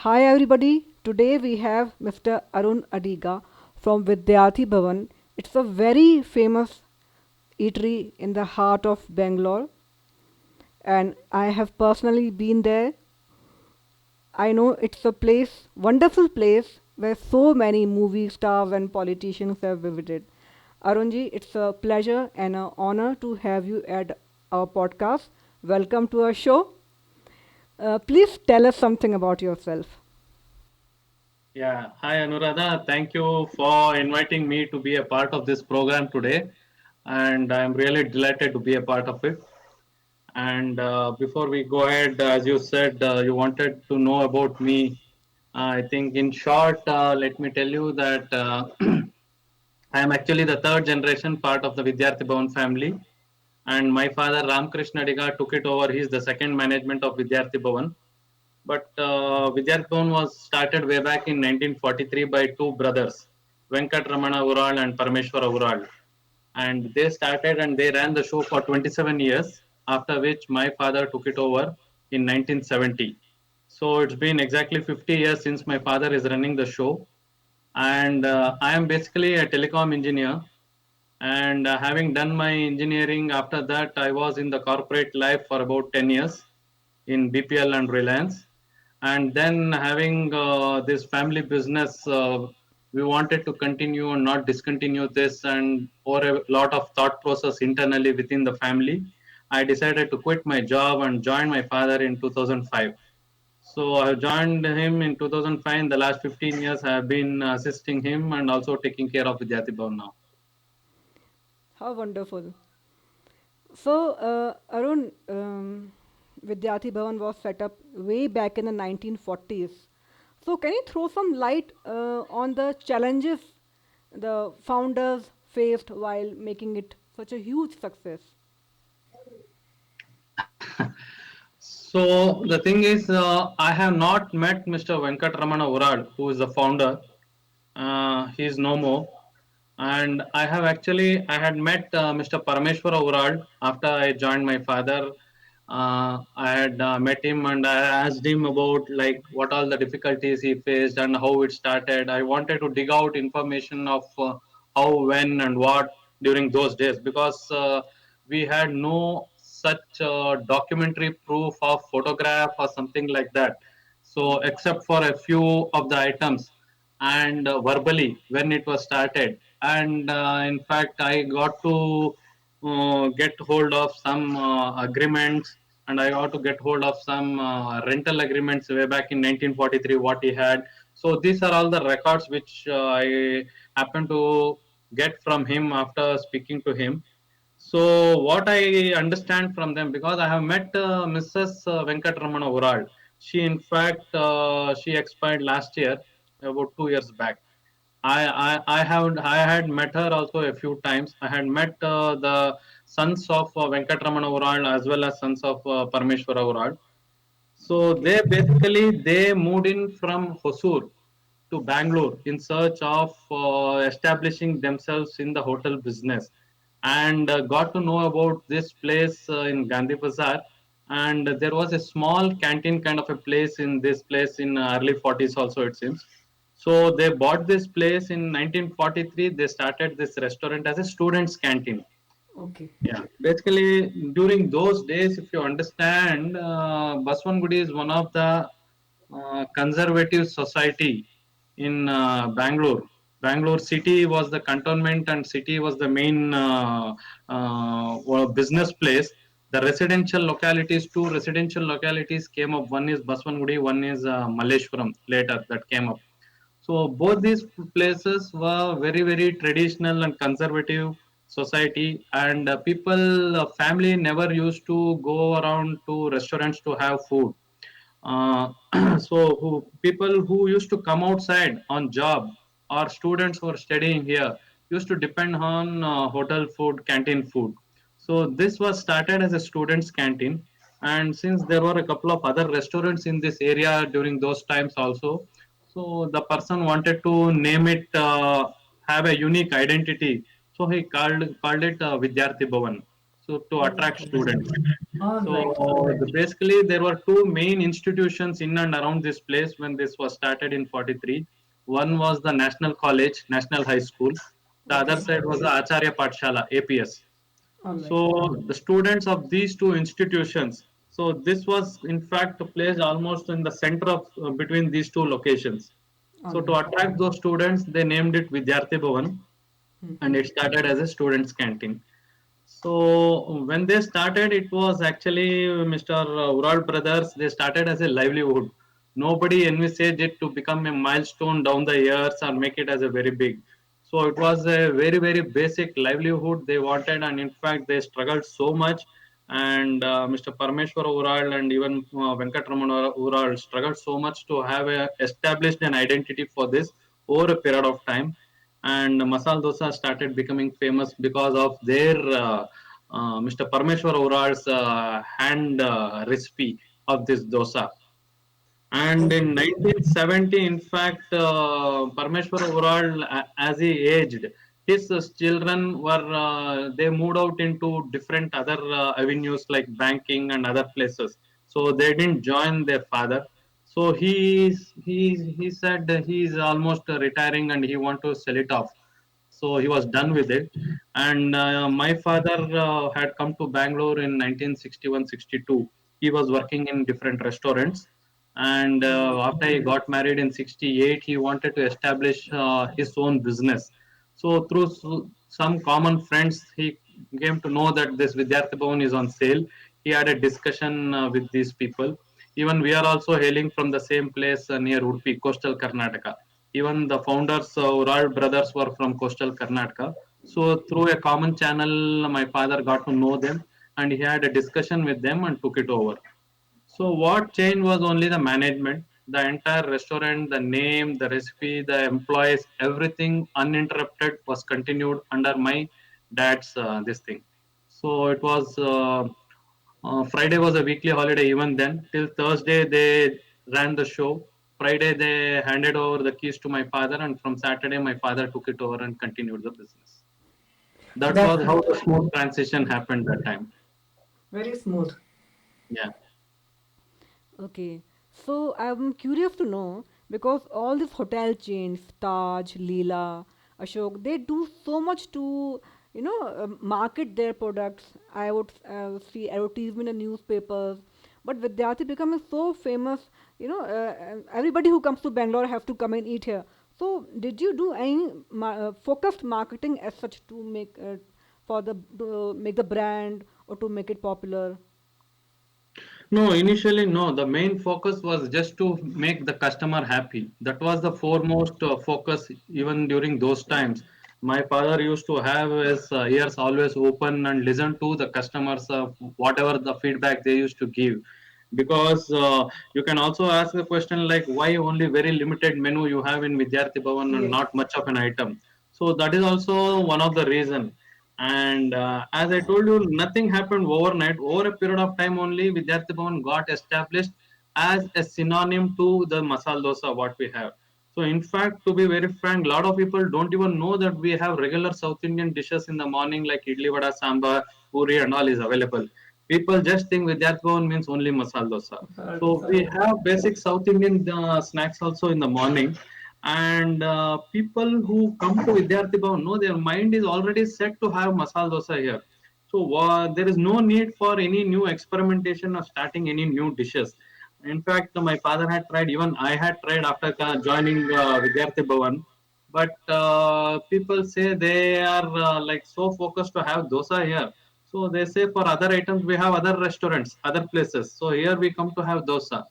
Hi everybody. Today we have Mr. Arun Adiga from Vidyarthi Bhavan. It's a very famous eatery in the heart of Bangalore, and I have personally been there. I know it's a place, wonderful place where so many movie stars and politicians have visited. Arunji, it's a pleasure and an honor to have you at our podcast. Welcome to our show. Please tell us something about yourself. Yeah, hi Anuradha. Thank you for inviting me to be a part of this program today, and I'm really delighted to be a part of it. And before we go ahead, as you said, you wanted to know about me. I think, in short, let me tell you that I am actually the third generation part of the Vidyarthi Bhavan family, and my father Ramkrishna Diga took it over. He is the second management of Vidyarthi Bhavan. But Vidyarthi Bhavan was started way back in 1943 by two brothers, Venkat Ramana Ural and Parameshwara Ural. And they started and they ran the show for 27 years, after which my father took it over in 1970. So it's been exactly 50 years since my father is running the show. And I am basically a telecom engineer. And having done my engineering, after that, I was in the corporate life for about 10 years in BPL and Reliance. And then having this family business, we wanted to continue and not discontinue this. And over a lot of thought process internally within the family, I decided to quit my job and join my father in 2005. So I joined him in 2005. In the last 15 years, I have been assisting him and also taking care of Vidyati Bhavan now. How wonderful. So, Arun, Vidyarthi Bhavan was set up way back in the 1940s. So, can you throw some light on the challenges the founders faced while making it such a huge success? So the thing is, I have not met Mr. Venkat Ramana Urad, who is the founder. He is no more. And I had met Mr. Parameshwara Urad after I joined my father. I had met him and I asked him about like what all the difficulties he faced and how it started. I wanted to dig out information of how, when, and what during those days, because we had no such documentary proof of photograph or something like that. So except for a few of the items and verbally when it was started, and in fact I got to get hold of some agreements, and I got to get hold of some rental agreements way back in 1943 what he had. So these are all the records which I happened to get from him after speaking to him. So what I understand from them, because I have met Mrs. Venkatramana Ural. She, in fact, she expired last year, about 2 years back. I had met her also a few times. I had met the sons of Venkatramana Ural as well as sons of Parameshwara Ural. So Okay. they moved in from Hosur to Bangalore in search of establishing themselves in the hotel business, and got to know about this place in Gandhi Bazaar. And there was a small canteen kind of a place in this place in early 40s also, it seems. So they bought this place in 1943. They started this restaurant as a students' canteen. Okay. Yeah, basically during those days, if you understand, Baswangudi is one of the conservative society in Bangalore. Bangalore city was the cantonment and city was the main business place. The residential localities, two residential localities came up. One is Baswangudi, one is Malleshwaram later that came up. So both these places were very very traditional and conservative society, and people family never used to go around to restaurants to have food. Uh, People who used to come outside on job or students who are studying here used to depend on hotel food, canteen food. So this was started as a students' canteen, and since there were a couple of other restaurants in this area during those times also, so the person wanted to name it, have a unique identity. So he called it Vidyarthi Bhavan. so to attract Okay. students. All So right. All right. basically, there were two main institutions in and around this place when this was started in 43. One was the National College, National High School. The other Okay. side was the Acharya Pathshala, APS. All right. So the students of these two institutions. So this was in fact placed almost in the center of between these two locations. All So to right. attract those students, they named it Vidyarthi Bhavan, and it started as a students' canteen. So when they started, it was actually Mr. Ural brothers. They started as a livelihood. Nobody envisaged it to become a milestone down the years or make it as a very big. So it was a very very basic livelihood they wanted, and in fact they struggled so much. And Mr. Parmeshwar Ural and even Venkatramana Ural struggled so much to have established an identity for this over a period of time, and masala dosa started becoming famous because of their Mr. Parmeshwar Oral's hand recipe of this dosa. And in Okay. 1970, in fact, Parmeshwar Oral, as he aged, his children were they moved out into different other avenues like banking and other places. So they didn't join their father. So he said that he is almost retiring and he want to sell it off. So he was done with it. And my father had come to Bangalore in 1961-62. He was working in different restaurants, and after he got married in 68, he wanted to establish his own business. So through some common friends, he came to know that this Vidyarthi Bhavan is on sale. He had a discussion with these people. Even we are also hailing from the same place near Udupi, coastal Karnataka. Even the founders, Ural brothers, were from coastal Karnataka. So through a common channel, my father got to know them, and he had a discussion with them and took it over. So what changed was only the management. The entire restaurant, the name, the recipe, the employees, everything uninterrupted was continued under my dad's this thing. So it was Friday was a weekly holiday even then. Till Thursday they ran the show. Friday they handed over the keys to my father, and from Saturday my father took it over and continued the business. That That's was how the smooth transition happened that time. very smooth. Yeah. Okay. So I'm curious to know because all these hotel chains, Taj, Leela, Ashok, they do so much to, market their products. I would see advertisement in newspapers. But Vidyarthi becoming so famous, everybody who comes to Bangalore have to come and eat here. So did you do any focused marketing as such to make for the to make the brand or to make it popular? No, initially, no. The main focus was just to make the customer happy. That was the foremost focus even during those times. My father used to have his ears always open and listen to the customers, whatever the feedback they used to give. Because you can also ask the question like, why only very limited menu you have in Vidyarthi Bhavan and Yes. not much of an item? So that is also one of the reason. And as I told you, nothing happened overnight. Over a period of time only, Vidyarthi Bhavan got established as a synonym to the masala dosa what we have. So in fact, to be very frank, a lot of people don't even know that we have regular South Indian dishes in the morning like idli vada, sambar, puri and all is available. People just think Vidyarthi Bhavan means only masala dosa. So we have basic South Indian snacks also in the morning, and people who come to Vidyarthi Bhavan, no, their mind is already set to have masala dosa here. So there is no need for any new experimentation or starting any new dishes. In fact, my father had tried, even I had tried after joining Vidyarthi Bhavan. But people say they are like so focused to have dosa here. So they say for other items we have other restaurants, other places. So here we come to have dosa.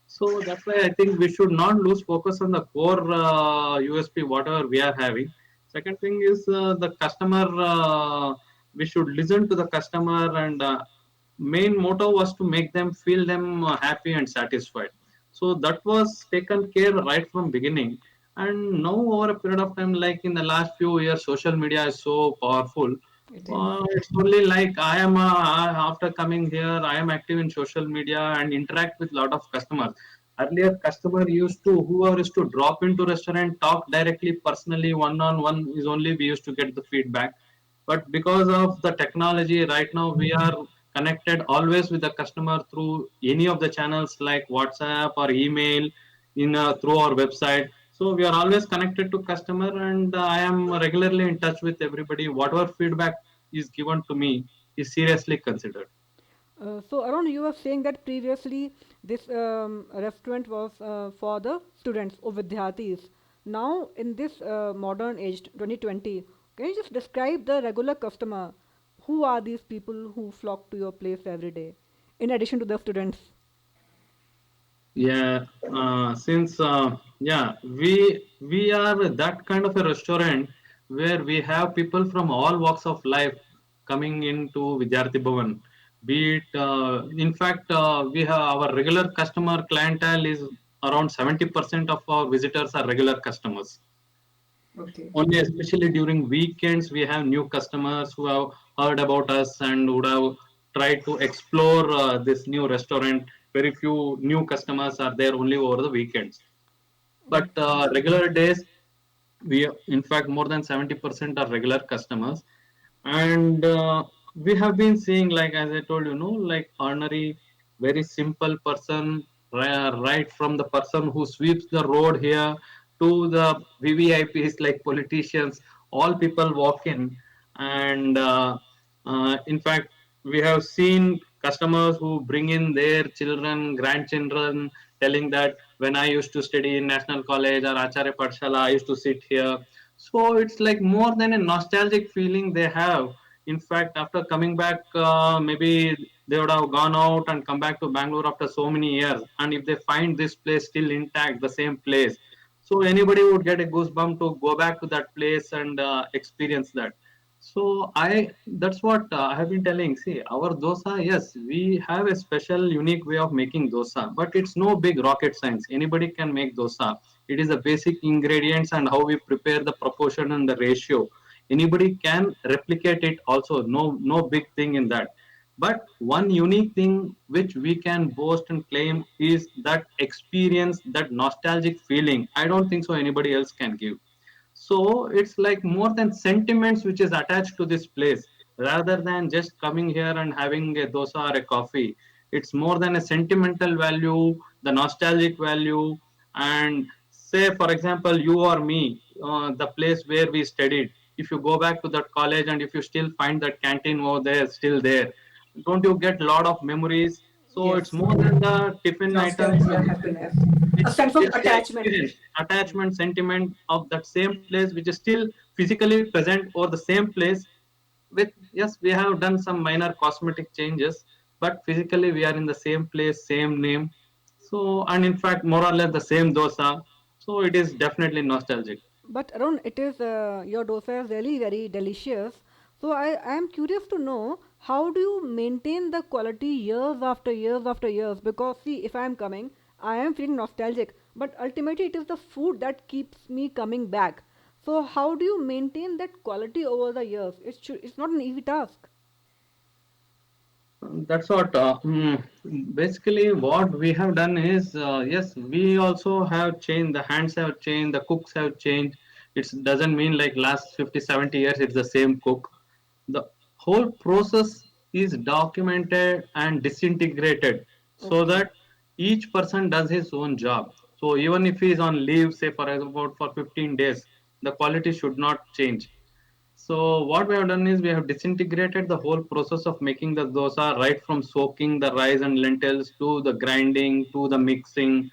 So that's why I think we should not lose focus on the core USP, whatever we are having. Second thing is the customer. We should listen to the customer, and main motto was to make them feel them happy and satisfied. So that was taken care right from beginning. And now over a period of time, like in the last few years, social media is so powerful. It is. It's only like I am after coming here, I am active in social media and interact with a lot of customers. Earlier, customer used to whoever is to drop into restaurant, talk directly, personally, one on one is only we used to get the feedback. But because of the technology right now, we are connected always with the customer through any of the channels like WhatsApp or email, in through our website. So we are always connected to customer, and I am regularly in touch with everybody. Whatever feedback is given to me is seriously considered. So Arun, you were saying that previously this restaurant was for the students or vidyarthis. Now in this modern age 2020, can you just describe the regular customer? Who are these people who flock to your place every day, in addition to the students? Yeah, since yeah, we are that kind of a restaurant where we have people from all walks of life coming into Vidyarthi Bhavan. Be it, in fact, we have our regular customer clientele is around 70% of our visitors are regular customers. Okay. Only especially during weekends we have new customers who have heard about us and would have tried to explore this new restaurant. Very few new customers are there only over the weekends, but Okay. regular days we, in fact, more than 70% are regular customers. And we have been seeing, like as I told you, like ordinary very simple person, right from the person who sweeps the road here to the VVIPs like politicians. All people walk in, and in fact we have seen customers who bring in their children, grandchildren, telling that when I used to study in National College or Acharya Pathshala, I used to sit here. So it's like more than a nostalgic feeling they have. In fact, after coming back, maybe they would have gone out and come back to Bangalore after so many years. And if they find this place still intact, the same place, so anybody would get a goosebump to go back to that place and experience that. So that's what I have been telling. See, our dosa, yes, we have a special, unique way of making dosa, but it's no big rocket science. Anybody can make dosa. It is the basic ingredients and how we prepare the proportion and the ratio. Anybody can replicate it. Also, no big thing in that. But one unique thing which we can boast and claim is that experience, that nostalgic feeling. I don't think so anybody else can give. So it's like more than sentiments which is attached to this place rather than just coming here and having a dosa or a coffee. It's more than a sentimental value, the nostalgic value. And say, for example, you or me, the place where we studied, if you go back to that college and if you still find that canteen over there still there, don't you get a lot of memories? So it's Yes. more than the tiffin items. Nostalgia, happiness, a It's sense of just the attachment. experience, attachment, sentiment of that same place, which is still physically present over the same place. With, yes, we have done some minor cosmetic changes, but physically we are in the same place, same name. So, and in fact, more or less the same dosa. So it is definitely nostalgic. But Arun, it is your dosa is really very delicious. So I am curious to know how do you maintain the quality years after years after years? Because see, if I am coming, I am feeling nostalgic. But ultimately, it is the food that keeps me coming back. So how do you maintain that quality over the years? It's not an easy task. That's what. Basically, what we have done is, yes, we also have changed. The hands have changed. The cooks have changed. It doesn't mean like last 50, 70 years it's the same cook. The whole process is documented and disintegrated so Okay. that each person does his own job. So even if he is on leave, say for about for 15 days, the quality should not change. So what we have done is we have disintegrated the whole process of making the dosa, right from soaking the rice and lentils to the grinding to the mixing.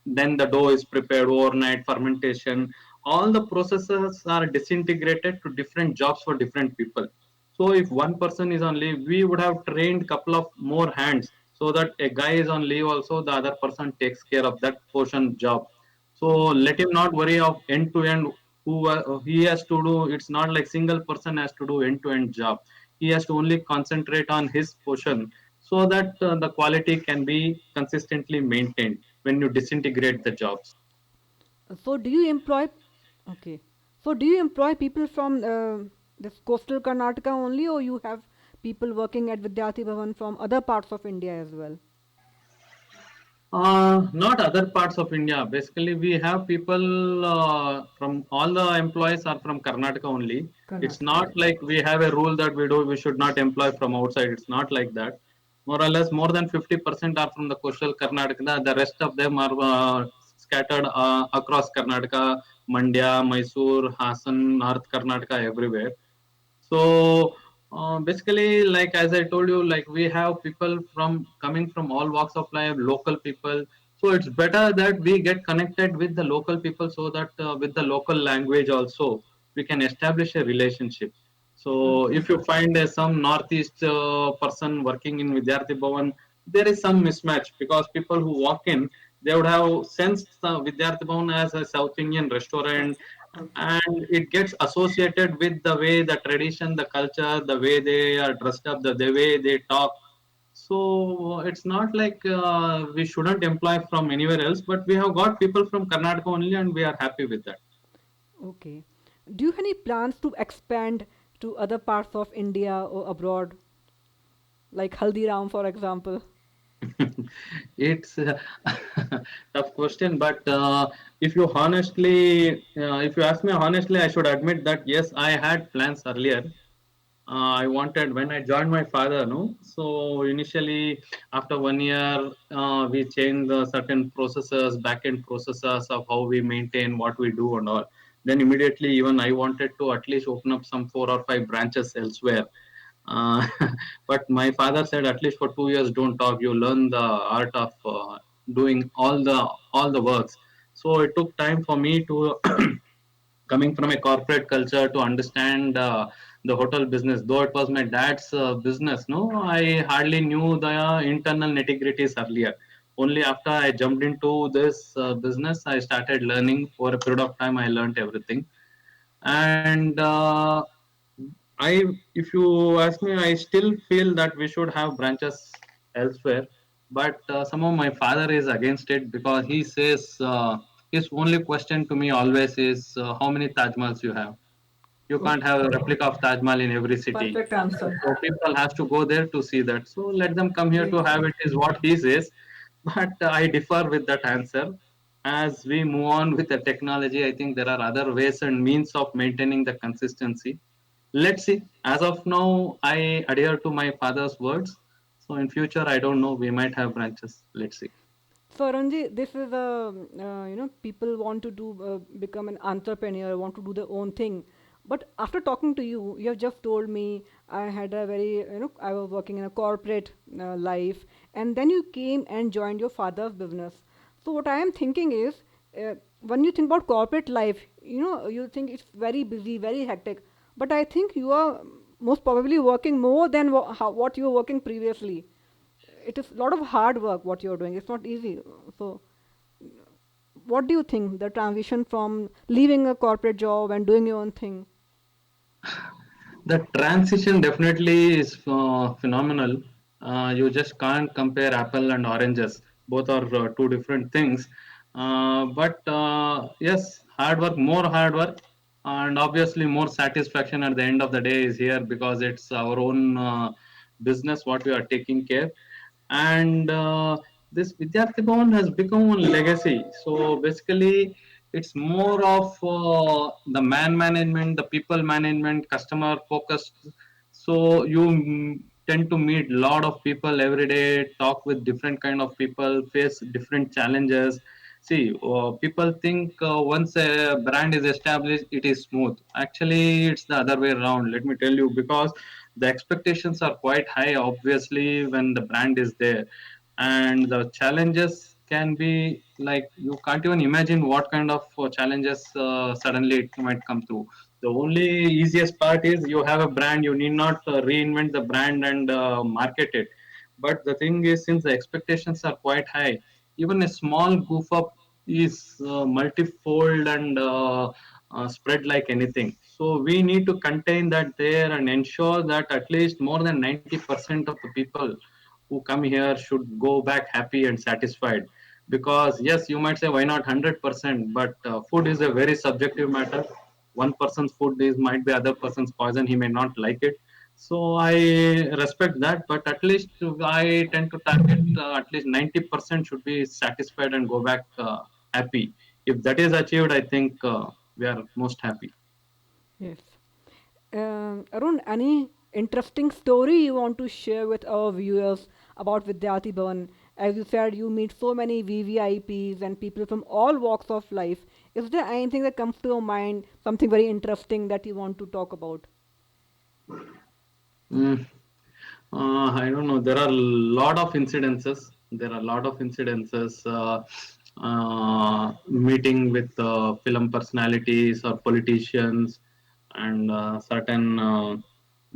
Then the dough is prepared overnight, fermentation. All the processes are disintegrated to different jobs for different people. So if one person is on leave, we would have trained couple of more hands so that a guy is on leave also, the other person takes care of that portion job. So let him not worry of end to end who he has to do. It's not like single person has to do end to end job. He has to only concentrate on his portion so that the quality can be consistently maintained when you disintegrate the jobs. So do you employ? Okay. So do you employ people from this coastal Karnataka only, or you have people working at Vidyarthi Bhavan from other parts of India as well? Not other parts of India. Basically, we have people from all the employees are from Karnataka only. It's Karnataka. not like we have a rule that we should not employ from outside. It's not like that. More or less, more than 50% are from the coastal Karnataka. The rest of them are scattered across Karnataka, Mandya, Mysore, Hassan, North Karnataka, everywhere. So basically, like as I told you, like we have people from coming from all walks of life, local people. So it's better that we get connected with the local people, so that with the local language also we can establish a relationship. So Okay. if you find some northeast person working in Vidyarthi Bhavan, there is some mismatch, because people who walk in, they would have sensed the Vidyarthi Bhavan as a South Indian restaurant, Okay. and it gets associated with the way the tradition, the culture, the way they are dressed up, the way they talk. So it's not like we shouldn't employ from anywhere else, but we have got people from Karnataka only, and we are happy with that. Okay. Do you have any plans to expand to other parts of India or abroad, like Haldiram, for example? It's a tough question, but if you honestly, if you ask me honestly, I should admit that yes, I had plans earlier. I wanted when I joined my father, no. So initially, after 1 year, we changed the certain processes, back-end processes of how we maintain what we do and all. Then immediately, even I wanted to at least open up some 4 or 5 branches elsewhere. Uh, but my father said, at least for 2 years, don't talk. You learn the art of doing all the works. So it took time for me to coming from a corporate culture to understand the hotel business. Though it was my dad's business, no, I hardly knew the internal nitty-gritties earlier. Only after I jumped into this business, I started learning. For a period of time, I learned everything. And I if you ask me, I still feel that we should have branches elsewhere. But somehow my father is against it, because he says his only question to me always is, how many Taj Mahals you have. You can't have a replica of Taj Mahal in every city. Perfect answer. So people have to go there to see that. So let them come here to Great. have it, is what he says. But I differ with that answer. As we move on with the technology, I think there are other ways and means of maintaining the consistency. Let's see. As of now, I adhere to my father's words. So in future, I don't know. We might have branches. Let's see. So Arunji, this is a people want to do become an entrepreneur, want to do their own thing. But after talking to you, you have just told me I had a very I was working in a corporate life, and then you came and joined your father's business. So what I am thinking is, when you think about corporate life, you think it's very busy, very hectic. But I think you are most probably working more than what you were working previously. It is a lot of hard work what you're doing. It's not easy. So what do you think the transition from leaving a corporate job and doing your own thing? The transition definitely is phenomenal. You just can't compare apple and oranges. Both are two different things. But yes, hard work, more hard work, and obviously more satisfaction at the end of the day is here, because it's our own business what we are taking care. And this Vidyarthi Bhavan has become a legacy. So basically, it's more of the man management, the people management, customer focused. So you tend to meet a lot of people every day, talk with different kind of people, face different challenges. See, people think once a brand is established, it is smooth. Actually, it's the other way around. Let me tell you, because the expectations are quite high, obviously, when the brand is there, and the challenges can be like you can't even imagine what kind of challenges suddenly it might come through. The only easiest part is you have a brand, you need not reinvent the brand and market it. But the thing is, since the expectations are quite high, even a small goof up is multifold and spread like anything. So we need to contain that there and ensure that at least more than 90% of the people who come here should go back happy and satisfied. Because yes, you might say why not 100%, but food is a very subjective matter. One person's food is might be other person's poison. He may not like it. So I respect that, but at least I tend to target at least 90% should be satisfied and go back happy. If that is achieved, I think we are most happy. Yes. Arun, any interesting story you want to share with our viewers about Vidyarthi Bhavan? As you said, you meet so many VVIPs and people from all walks of life. Is there anything that comes to your mind, something very interesting that you want to talk about? Mm, I don't know. There are a lot of incidences. There are a lot of incidences. Meeting with film personalities or politicians, and certain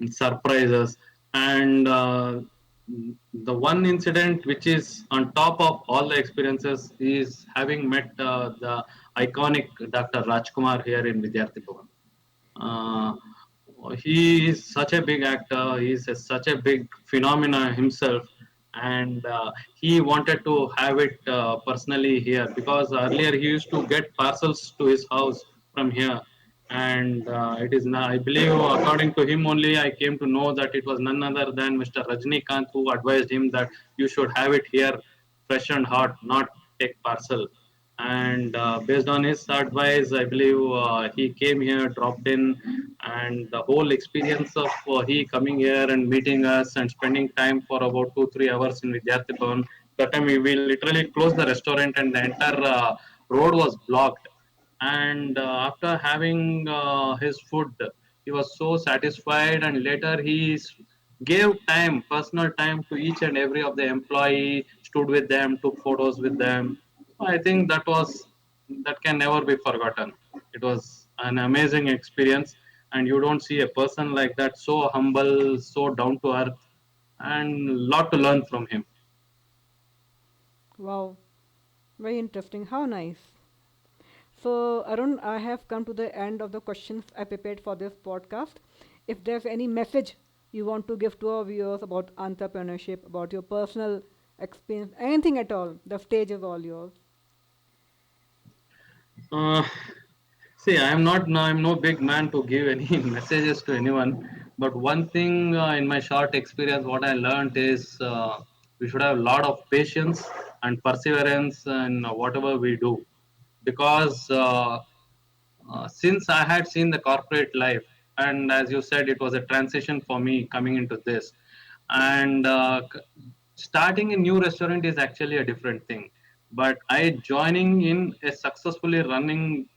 surprises. And the one incident which is on top of all the experiences is having met the iconic Dr. Rajkumar here in Vidyarthi Bhavan. Uh, he is such a big actor. He is such a big phenomena himself, and he wanted to have it personally here because earlier he used to get parcels to his house from here, and it is now, I believe, according to him only, I came to know that it was none other than Mr. Rajnikant who advised him that you should have it here, fresh and hot, not take parcel. And based on his advice, I believe he came here, dropped in, and the whole experience of he coming here and meeting us and spending time for about 2 3 hours in Vidyarthi Bhavan. That time we literally closed the restaurant and the entire road was blocked. And after having his food, he was so satisfied, and later gave time, personal time, to each and every of the employee, stood with them, took photos with them. I think that can never be forgotten. It was an amazing experience, and you don't see a person like that, so humble, so down to earth, and lot to learn from him. Wow, very interesting. How nice. So, Arun, I have come to the end of the questions I prepared for this podcast. If there's any message you want to give to our viewers about entrepreneurship, about your personal experience, anything at all, the stage is all yours. uh, See, I'm no big man to give any messages to anyone. But one thing in my short experience, what I learned is we should have a lot of patience and perseverance in whatever we do. Because since I had seen the corporate life, and as you said, it was a transition for me coming into this. And starting a new restaurant is actually a different thing. But I joining in a successfully running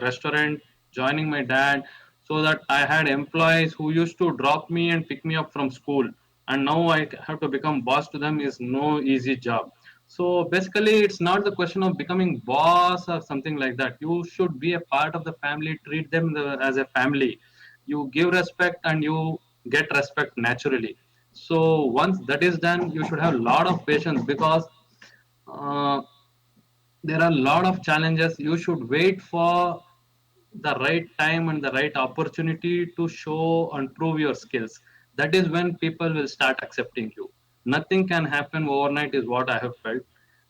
restaurant, joining my dad, so that I had employees who used to drop me and pick me up from school, and now I have to become boss to them is no easy job. So basically, it's not the question of becoming boss or something like that. You should be a part of the family, treat them as a family. You give respect and you get respect naturally. So once that is done, you should have a lot of patience because uh, there are a lot of challenges. You should wait for the right time and the right opportunity to show and prove your skills. That is when people will start accepting you. Nothing can happen overnight, is what I have felt.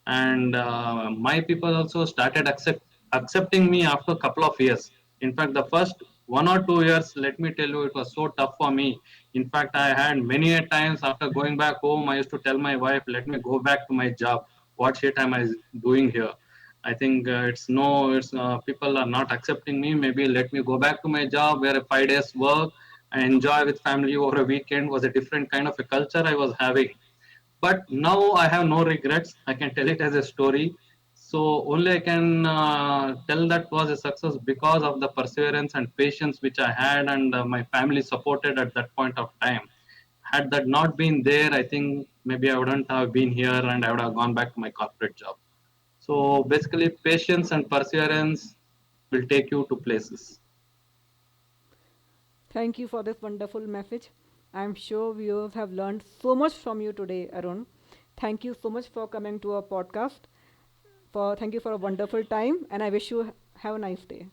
And my people also started accepting me after a couple of years. In fact, the first 1 or 2 years, let me tell you, it was so tough for me. In fact, I had many a times after going back home, I used to tell my wife, let me go back to my job. What shit am I doing here? I think it's people are not accepting me. Maybe let me go back to my job where a 5 days work and enjoy with family over a weekend was a different kind of a culture I was having. But now I have no regrets. I can tell it as a story. So only I can tell that was a success because of the perseverance and patience which I had, and my family supported at that point of time. Had that not been there, I think maybe I wouldn't have been here and I would have gone back to my corporate job. So basically, patience and perseverance will take you to places. Thank you for this wonderful message. I'm sure viewers have learned so much from you today, Arun. Thank you so much for coming to our podcast. Thank you for a wonderful time, and I wish you have a nice day.